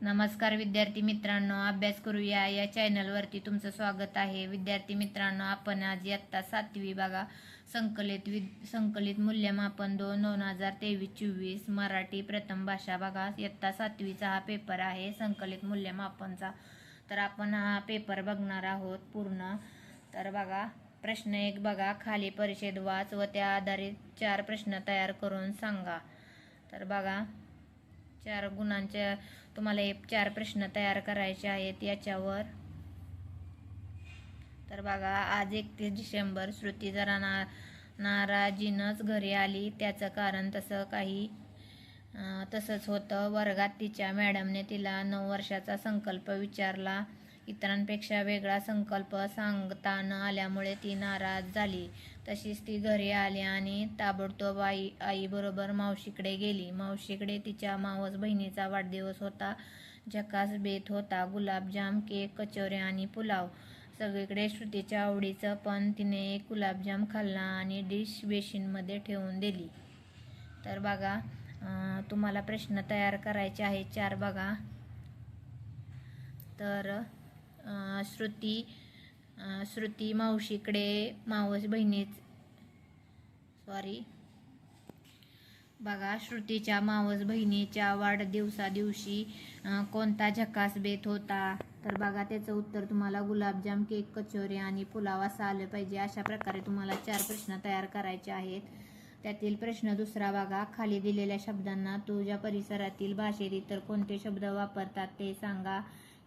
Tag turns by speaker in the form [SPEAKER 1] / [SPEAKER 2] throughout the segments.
[SPEAKER 1] नमस्कार विद्यार्थी मित्रांनो, अभ्यास करूया या चॅनलवरती तुमचं स्वागत आहे. विद्यार्थी मित्रांनो, आपण आज इयत्ता 7वी बघा संकलित मूल्यमापन 2023-24 मराठी प्रथम भाषा बघा इयत्ता 7वीचा हा पेपर आहे संकलित मूल्यमापनचा. तर आपण हा पेपर बघणार आहोत पूर्ण. तर बघा प्रश्न 1 बघा, खाली परिच्छेद वाच व त्या आधारित 4 प्रश्न तयार करून सांगा. तर बघा 4 गुणांच्या तुम्हाला हे 4 प्रश्न तयार करायचे आहेत याच्यावर. तर बघा, आज 31 डिसेंबर श्रुती जरा नाराजीनच घरी आली. त्याचं कारण तसंच होतं. वर्गात तिच्या मॅडमने तिला 9 वर्षाचा संकल्प विचारला. इतरांपेक्षा वेगळा संकल्प सांगता न आल्यामुळे ती नाराज झाली. तशीच ती घरी आली आणि ताबडतोब आईबरोबर मावशीकडे गेली. मावशीकडे तिच्या मावस बहिणीचा वाढदिवस होता. झकास बेत होता. गुलाबजाम, केक, कचोऱ्या आणि पुलाव सगळीकडे श्रुतीच्या आवडीचं. पण तिने एक गुलाबजाम खाल्ला आणि डिश बेसिनमध्ये ठेवून दिली. तर बघा तुम्हाला प्रश्न तयार करायचे आहेत 4 बघा. तर श्रुती मावशीकडे बघा, श्रुतीच्या मावस बहिणीच्या वाढदिवसादिवशी कोणता झकास बेत होता? तर बघा त्याचं उत्तर तुम्हाला गुलाबजाम, केक, कचोरी आणि पुलाव असं आलं पाहिजे. अशा प्रकारे तुम्हाला 4 प्रश्न तयार करायचे आहेत. त्यातील प्रश्न 2 बघा, खाली दिलेल्या शब्दांना तुझ्या परिसरातील भाषेत इतर कोणते शब्द वापरतात ते सांगा.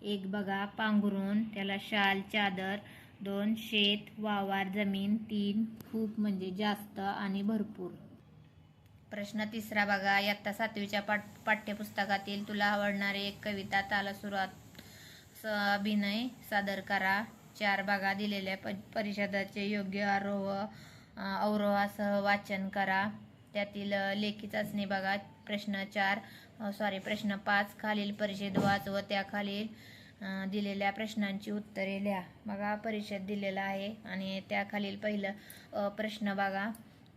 [SPEAKER 1] 1 बघा, पांघरून, त्याला शाल, चादर. 2 शेत, वावर, जमीन. 3 खूप म्हणजे जास्त आणि भरपूर. प्रश्न 3 बघा, इयत्ता 7वीच्या पाठ्यपुस्तकातील तुला आवडणारी एक कविता तालसुरात अभिनय सादर करा. 4 बघा, दिलेल्या परिच्छेदाचे योग्य अवरोहासह वाचन करा. त्यातील लेखी चाचणी बघा. प्रश्न 5, खालील परिच्छेद वाच व त्याखालील दिलेल्या प्रश्नांची उत्तरे लिहा. बघा परिच्छेद दिलेला आहे आणि त्याखालील पहिलं प्रश्न बघा,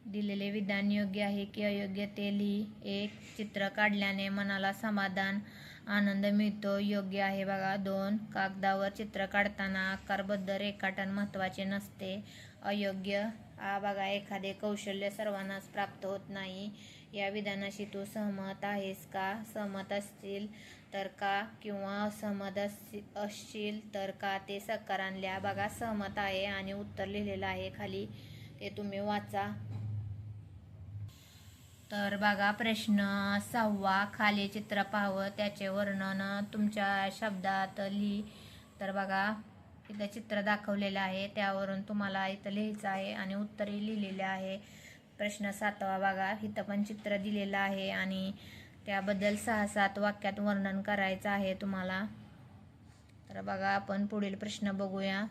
[SPEAKER 1] दिलेले विधान योग्य आहे की अयोग्य ते लिही. 1 चित्र काढल्याने मनाला समाधान, आनंद मिळतो. योग्य आहे बघा. 2 कागदावर चित्र काढताना आकारबद्ध रेखाटन महत्त्वाचे नसते. अयोग्य. बघा, एखादे कौशल्य सर्वांनाच प्राप्त होत नाही. या विधानाशी तू सहमत आहेस का? सहमत असतील तर का, किंवा असहमत असशील तर का ते साकारान लिहा. बघा सहमत आहे आणि उत्तर लिहिलेलं आहे खाली, ते तुम्ही वाचा. तर बघा प्रश्न 6, खाली चित्र पाहावं त्याचे वर्णन तुमच्या शब्दात लिही. तर बघा इथं चित्र दाखवलेलं आहे, त्यावरून तुम्हाला इथं लिहायचं आहे आणि उत्तरही लिहिलेले आहे. प्रश्न 7 बघा, इथं पण चित्र दिलेलं आहे आणि त्याबद्दल 6-7 वाक्यात वर्णन करायचं आहे तुम्हाला. तर बघा आपण पुढील प्रश्न बघूया.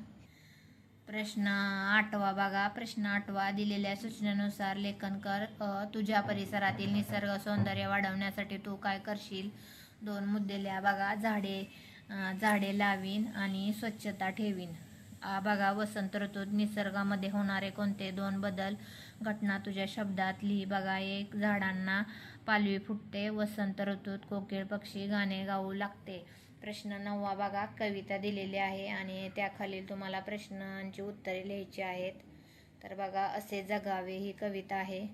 [SPEAKER 1] प्रश्न 8 बघा. प्रश्न 8, दिलेल्या सूचनेनुसार लेखन कर. तुझ्या परिसरातील निसर्ग सौंदर्य वाढवण्यासाठी तू काय करशील? 2 मुद्दे लिहा. बघा झाडे लावीन आणि स्वच्छता ठेवीन. बघा वसंत ऋतूत निसर्गामध्ये होणारे कोणते 2 बदल घटना तुझ्या शब्दात लिही. बघा 1 झाडांना पालवी फुटते. वसंत ऋतूत कोकिळ पक्षी गाणे गाऊ लागते. प्रश्न 9 बघा, कविता दिलेली आहे आणि त्याखालील तुम्हाला प्रश्नांची उत्तरे लिहायची आहेत. तर बघा असे जगावे ही कविता आहे.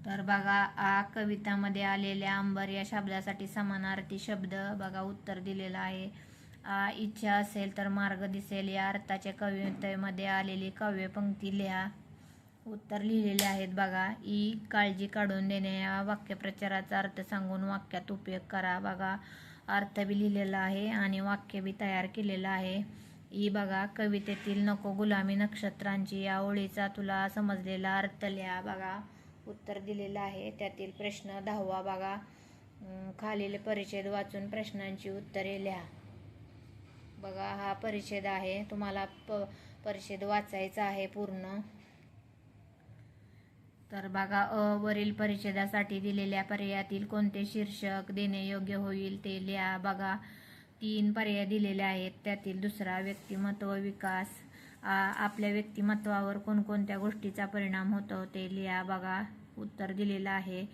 [SPEAKER 1] तर बघा कवितामध्ये आलेल्या अंबर या शब्दासाठी समानार्थी शब्द बघा उत्तर दिलेलं आहे. इच्छा असेल तर मार्ग दिसेल या अर्थाच्या कवितेमध्ये आलेली काव्यपंक्ती लिहा. उत्तर लिहिलेले आहेत बघा. काळजी काढून देणे या वाक्यप्रचाराचा अर्थ सांगून वाक्यात उपयोग करा. बघा अर्थ बी लिहिलेला आहे आणि वाक्य बी तयार केलेलं आहे. बघा कवितेतील नको गुलामी नक्षत्रांची या ओळीचा तुला समजलेला अर्थ लिहा. बघा उत्तर दिलेलं आहे. त्यातील प्रश्न 10 बघा, खालील परिच्छेद वाचून प्रश्नांची उत्तरे लिहा. बघा हा परिच्छेद आहे, तुम्हाला परिच्छेद वाचायचा आहे पूर्ण. तर बघा वरील परिच्छेदासाठी दिलेल्या पर्यायातील कोणते शीर्षक देणे योग्य होईल ते लिहा. बघा 3 पर्याय दिलेले आहेत. त्यातील 2 व्यक्तिमत्व विकास. आपल्या व्यक्तिमत्वावर कोणकोणत्या गोष्टीचा परिणाम होतो ते लिहा. बघा उत्तर दिलेलं आहे.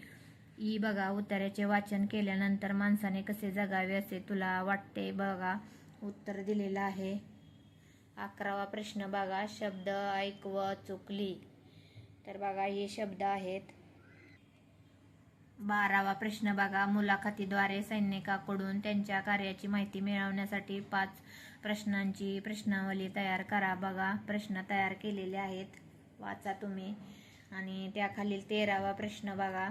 [SPEAKER 1] ई बघा, उत्तराचे वाचन केल्यानंतर माणसाने कसे जगावे असे तुला वाटते? बघा, उत्तर दिलेलं आहे. 11वा प्रश्न बघा, शब्द ऐकव चुकली. तर बघा हे शब्द आहेत. 12वा प्रश्न बघा, मुलाखतीद्वारे सैनिकाकडून त्यांच्या कार्याची माहिती मिळवण्यासाठी 5 प्रश्नांची प्रश्नावली तयार करा. बघा प्रश्न तयार केलेले आहेत, वाचा तुम्ही. आणि त्याखालील 13वा प्रश्न बघा,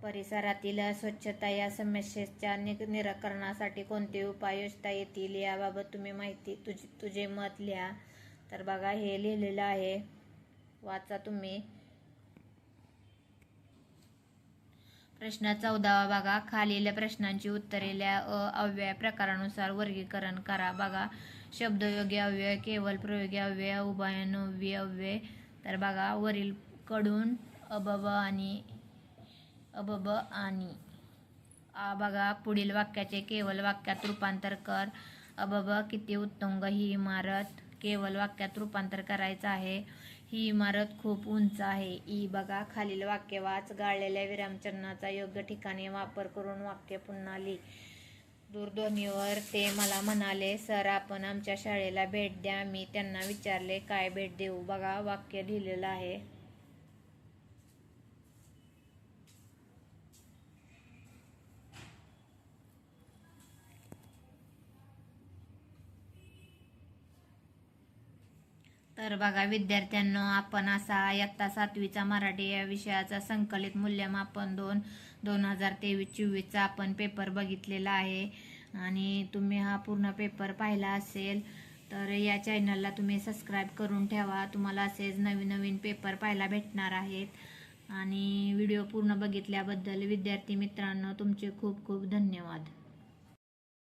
[SPEAKER 1] परिसरातील स्वच्छता या समस्येच्या निराकरणासाठी कोणते उपाय योजता येतील याबाबत तुम्ही माहिती तुझे मत लिहा. तर बघा हे लिहिलेलं आहे, वाचा तुम्ही. प्रश्न 14वा बघा, खालील प्रश्नांची उत्तरे अव्यय प्रकारानुसार वर्गीकरण करा. बघा, शब्दयोगी अव्यय, केवळ प्रयोगी अव्यय, उभयनामी अव्यय. तर बघा वरील कडून अबब आणि बघा पुढील वाक्याचे केवळ वाक्यात रूपांतर कर. अबब, किती उत्तुंग ही इमारत. केवळ वाक्यात रूपांतर करायचं आहे. ही इमारत खूप उंच आहे. ई बघा, खालील वाक्य वाच. गाळलेल्या विरामचिन्हाचा योग्य ठिकाणी वापर करून वाक्य पुन्हा लिही. दूरध्वनीवर ते मला म्हणाले, सर आपण आमच्या शाळेला भेट द्या. मी त्यांना विचारले, काय भेट देऊ. बघा वाक्य लिहिलेलं आहे. तर बघा विद्यार्थ्यांनो, आपण असा इयत्ता 7वीचा मराठी या विषयाचा संकलित मूल्यमापन 2023-24चा आपण पेपर बघितलेला आहे. आणि तुम्ही हा पूर्ण पेपर पाहिला असेल तर या चॅनलला तुम्ही सबस्क्राईब करून ठेवा. तुम्हाला असेच नवीन नवीन पेपर पाहायला भेटणार आहेत. आणि व्हिडिओ पूर्ण बघितल्याबद्दल विद्यार्थी मित्रांनो तुमचे खूप खूप धन्यवाद.